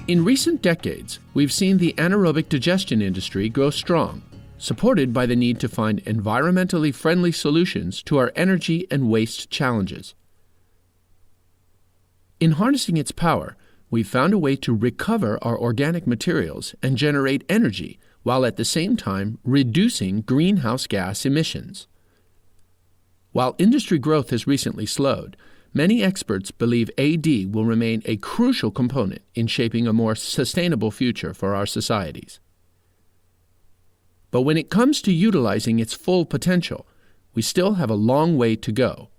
In recent decades, we've seen the anaerobic digestion industry grow strong, supported by the need to find environmentally friendly solutions to our energy and waste challenges. In harnessing its power, we've found a way to recover our organic materials and generate energy while at the same time reducing greenhouse gas emissions. While industry growth has recently slowed, many experts believe AD will remain a crucial component in shaping a more sustainable future for our societies. But when it comes to utilizing its full potential, we still have a long way to go.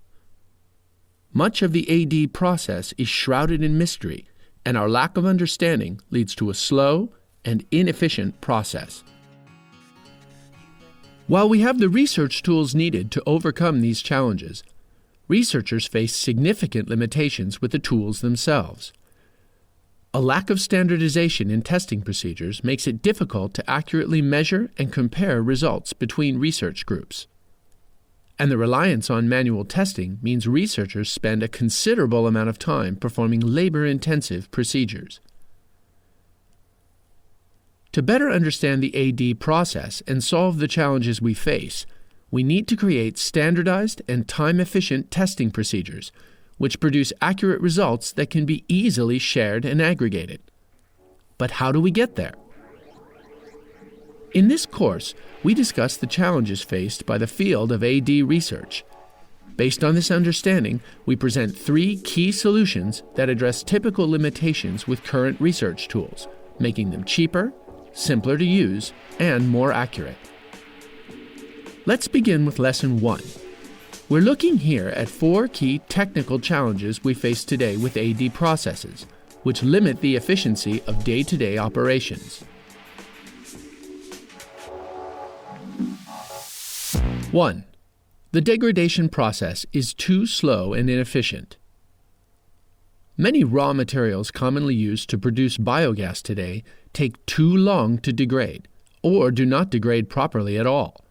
Much of the AD process is shrouded in mystery, and our lack of understanding leads to a slow and inefficient process. While we have the research tools needed to overcome these challenges, researchers face significant limitations with the tools themselves. A lack of standardization in testing procedures makes it difficult to accurately measure and compare results between research groups. And the reliance on manual testing means researchers spend a considerable amount of time performing labor-intensive procedures. To better understand the AD process and solve the challenges we face, we need to create standardized and time-efficient testing procedures, which produce accurate results that can be easily shared and aggregated. But how do we get there? In this course, we discuss the challenges faced by the field of AD research. Based on this understanding, we present 3 key solutions that address typical limitations with current research tools, making them cheaper, simpler to use, and more accurate. Let's begin with Lesson 1. We're looking here at 4 key technical challenges we face today with AD processes, which limit the efficiency of day-to-day operations. 1. The degradation process is too slow and inefficient. Many raw materials commonly used to produce biogas today take too long to degrade, or do not degrade properly at all.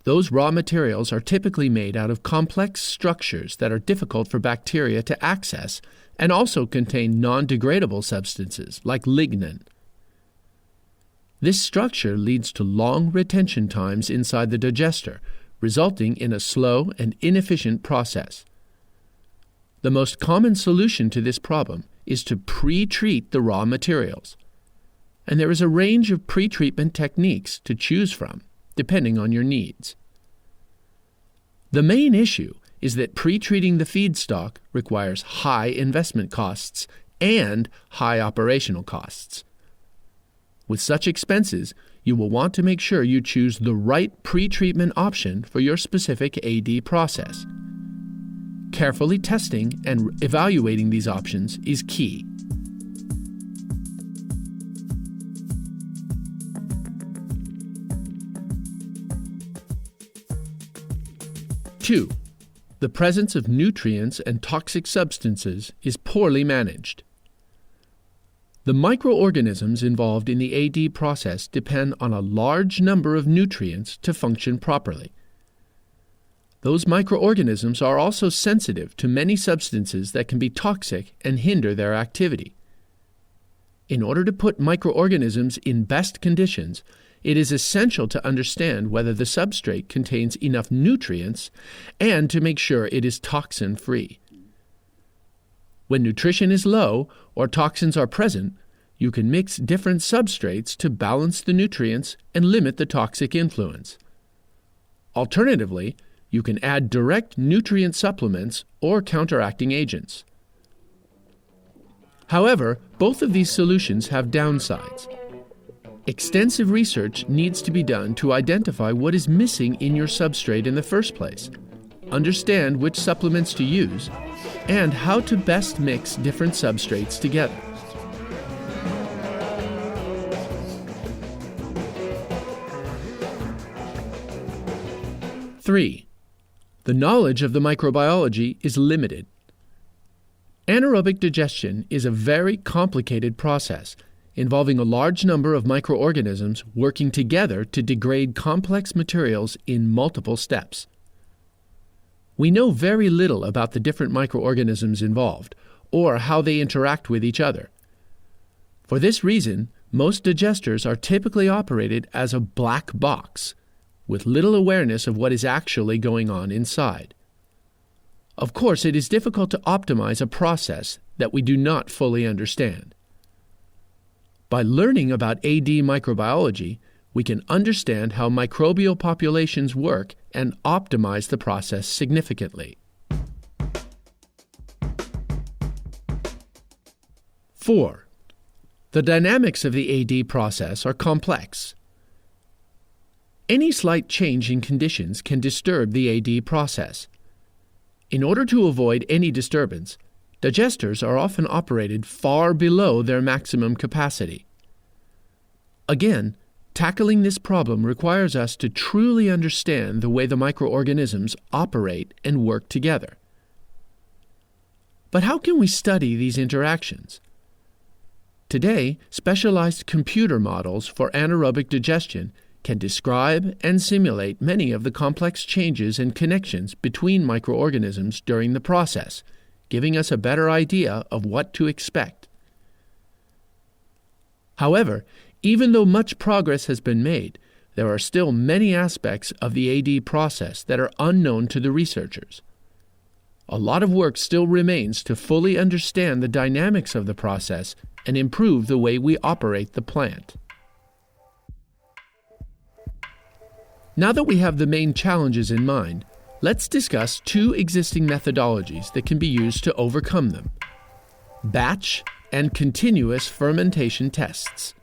Those raw materials are typically made out of complex structures that are difficult for bacteria to access and also contain non-degradable substances like lignin. This structure leads to long retention times inside the digester, resulting in a slow and inefficient process. The most common solution to this problem is to pre-treat the raw materials. And there is a range of pre-treatment techniques to choose from, depending on your needs. The main issue is that pre-treating the feedstock requires high investment costs and high operational costs. With such expenses, you will want to make sure you choose the right pre-treatment option for your specific AD process. Carefully testing and evaluating these options is key. Two, the presence of nutrients and toxic substances is poorly managed. The microorganisms involved in the AD process depend on a large number of nutrients to function properly. Those microorganisms are also sensitive to many substances that can be toxic and hinder their activity. In order to put microorganisms in best conditions, it is essential to understand whether the substrate contains enough nutrients and to make sure it is toxin-free. When nutrition is low or toxins are present, you can mix different substrates to balance the nutrients and limit the toxic influence. Alternatively, you can add direct nutrient supplements or counteracting agents. However, both of these solutions have downsides. Extensive research needs to be done to identify what is missing in your substrate in the first place, understand which supplements to use, and how to best mix different substrates together. Three, the knowledge of the microbiology is limited. Anaerobic digestion is a very complicated process involving a large number of microorganisms working together to degrade complex materials in multiple steps. We know very little about the different microorganisms involved, or how they interact with each other. For this reason, most digesters are typically operated as a black box, with little awareness of what is actually going on inside. Of course, it is difficult to optimize a process that we do not fully understand. By learning about AD microbiology, we can understand how microbial populations work and optimize the process significantly. 4. The dynamics of the AD process are complex. Any slight change in conditions can disturb the AD process. In order to avoid any disturbance, digesters are often operated far below their maximum capacity. Again, tackling this problem requires us to truly understand the way the microorganisms operate and work together. But how can we study these interactions? Today, specialized computer models for anaerobic digestion can describe and simulate many of the complex changes and connections between microorganisms during the process, giving us a better idea of what to expect. However, even though much progress has been made, there are still many aspects of the AD process that are unknown to the researchers. A lot of work still remains to fully understand the dynamics of the process and improve the way we operate the plant. Now that we have the main challenges in mind, let's discuss two existing methodologies that can be used to overcome them: batch and continuous fermentation tests.